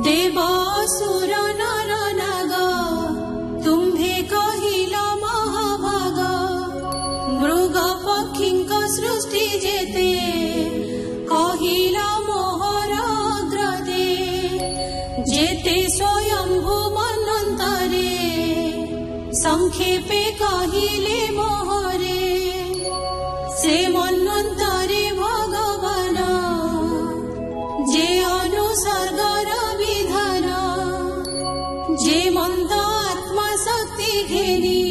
देव असुर नर नाग तुम्भे कहिल महाभाग मृग पक्षींक सृष्टि जेते कहिल मोहर अग्रदे जेते स्वयंभू मनंतरे संक्षेपे कहिले मोहरे से मनंतरे भगवान जे अनुसर्गर विधान जे मंद आत्मा शक्ति घेनी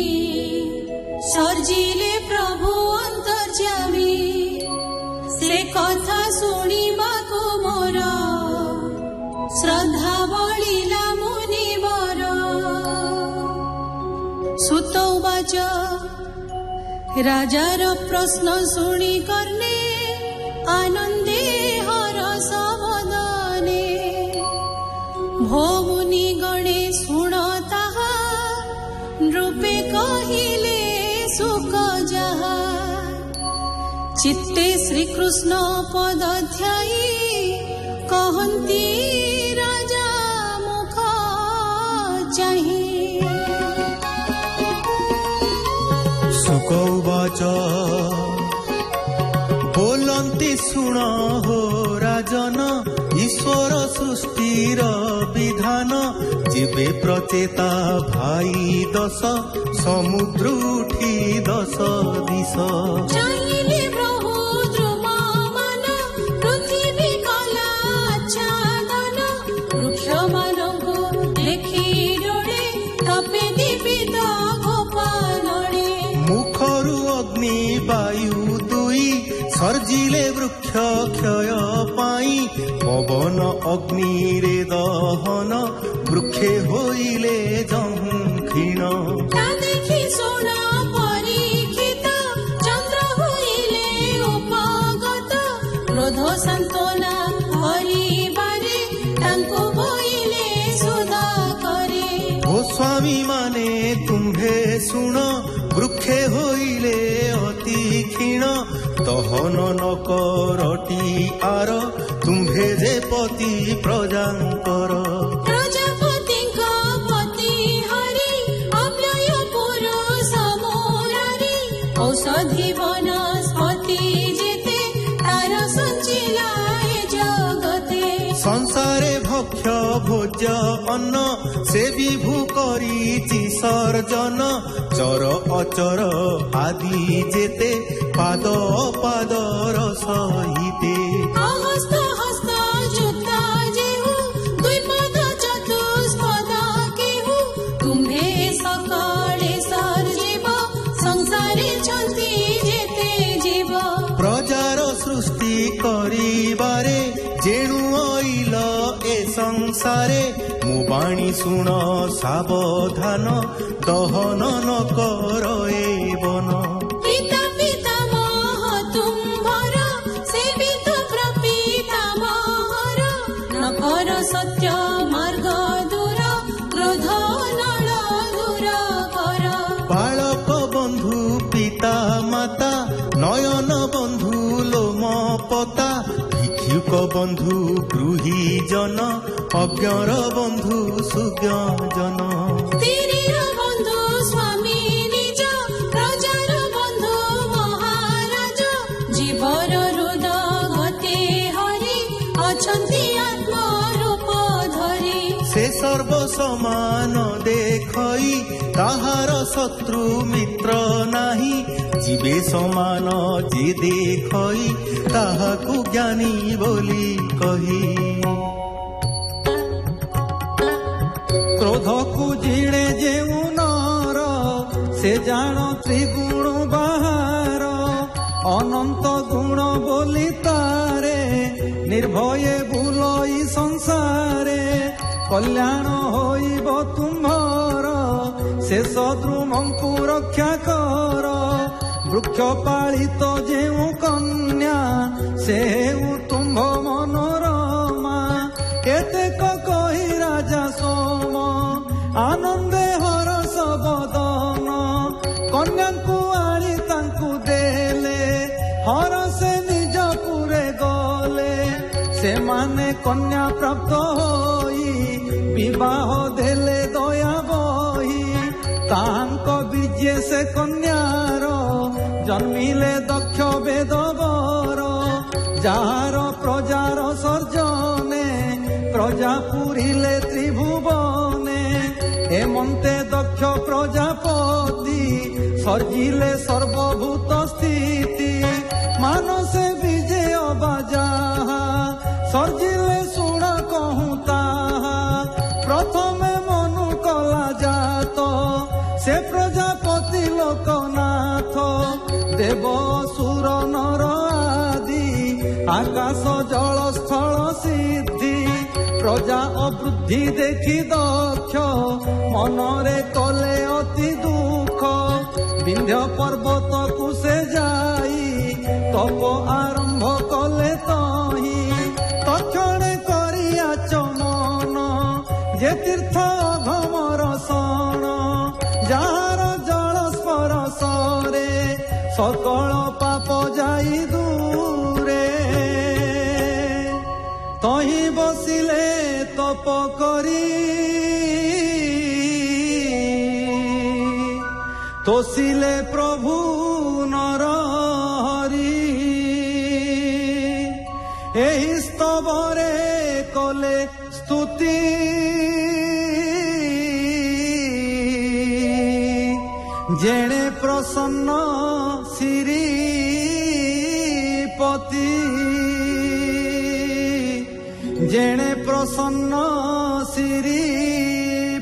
सर्जिले प्रभु अंतर्यामी से कथा शुणिबाकु मोर श्रद्धा बढिला मुनिवर। सुत उवाच राजार प्रश्न शुणि कर्णे आनंदे हरस वदने भो मुनि गणे शुण ताहा नृपे कहिले सुख जहा चित्ते श्रीकृष्ण पद ध्यायी कहन्ति राजा मुख चाहि। सुक उवाच बोलन्ति शुण हो राजन ईश्वर सृष्टिर विधान जीवे प्रचेता भाई दश समुद्र उठी दश दिश चाहिले प्रभु ध्रुव मान पृथ्वी कला आच्छादन वृक्ष मानंकु देखि डोळे तपे दीपित गोपालने मुखरु अग्नि वायु दुई सर्जिले वृक्ष क्षय पाई पवन अग्नि रे दहन वृक्षे होइले जंखीण देखि सोण परीक्षित चंद्र होइले उपगत क्रोध संतोना हरिबारे तांको बोइले सुधा करे गोस्वामी माने तुम्भे शुण वृक्षे होइले अति क्षीण दहन न करटी आर तुम्भे जे पति प्रजांकर प्रजापतिंक पति हरि अव्यय पुरुष मुरारी औषधि वनस्पति जेते तार संचिलाए जगते संसारे भक्ष्य भोज्य अन्न से विभू करिछि सर्जन चर अचर आदि जेते पाद पादर सहिते हस्त हस्त जुता जेहु द्विपद चतुष्पद केहु तुम्भे सकाळे सर्जिब संसारे छन्ति जेते जीव प्रजार सृष्टि करिबारे जेणु आइल ए संसारे मो बाणी शुण सावधान दहन न कर ए बन पिता पितामह तुम्भर सेवित प्रपितामहर न कर सत्य मार्ग दूर क्रोध नल दूर कर बालक बंधु पिता माता नयन बंधु लोम पता भिक्षुक बंधु गृही जन अज्ञर बंधु सुज्ञजन स्त्रीर बंधु स्वामी निज प्रजार बंधु महाराज जीवर हृद गते हरि अछन्ति आत्मा रूप धरि से सर्व समान देखई ताहार शत्रु मित्र नाही जीवे समान जे देखई ताहाकु ज्ञानी बोली कही क्रोध को जिणे जेउ नर से जान त्रिगुण बाहार अनंत गुण बोली तारे निर्भये बुलई संसारे कल्याण होइब तुम्हार शेष द्रुमंकु रक्षा कर वृक्ष पालित जेउ कन्या से तुम्भ मनोरमा केतेक कही राजा सोम आनंदे हरस बदन कन्या को आनी तांकु देले हरसे निज पुरे गले से मान ସେମାନେ କନ୍ୟା ପ୍ରାପ୍ତ ହୋଇ ବିବାହ ଦେଲେ ଦୟା ବହି ତାଙ୍କ ବୀର୍ଯ୍ୟ ସେ କନ୍ୟାର ଜନ୍ମିଲେ ଦକ୍ଷ ବେଦବର ଯାହାର ପ୍ରଜାର ସର୍ଜନେ ପ୍ରଜା ପୁରିଲେ ତ୍ରିଭୁବନେ ହେମନ୍ତେ ଦକ୍ଷ ପ୍ରଜାପତି ସର୍ଜିଲେ ସର୍ବଭୂତ ସ୍ଥିତି ମାନସେ ବିଜୟ ବାଜାହା ସର୍ଜିଲେ ଶୁଣ କହୁଁ ତାହା ପ୍ରଥମେ ମନୁ କଲା ଜାତ ସେ ପ୍ରଜାପତି ଲୋକନାଥ ଦେବ ସୁର ନର ଆଦି ଆକାଶ ଜଳ ସ୍ଥଳ ସିଦ୍ଧି ପ୍ରଜା ଅବୃଦ୍ଧି ଦେଖି ଦକ୍ଷ ମନରେ କଲେ ଅତି ଦୁଃଖ ବିନ୍ଧ୍ୟ ପର୍ବତକୁ ସେ ଯାଇ ତପ ଆରମ୍ଭ କଲେ ତହିଁ ତକ୍ଷଣେ କରି ଆଚମନ ଯେ ତୀର୍ଥ ଅଘମର ସଣ ଯାହାର ଜଳ ସ୍ପରଶରେ ସକଳ ପାପ ଯାଇ ଦୂରେ ତହିଁ ବସିଲେ ତପ କରି ତୋଷିଲେ ପ୍ରଭୁ ନର ହରି ଏହି ସ୍ତବରେ କଲେ ସ୍ତୁତି ଯେଣେ ପ୍ରସନ୍ନ ଶ୍ରୀପତି ଯେଣେ ପ୍ରସନ୍ନ ଶ୍ରୀପତି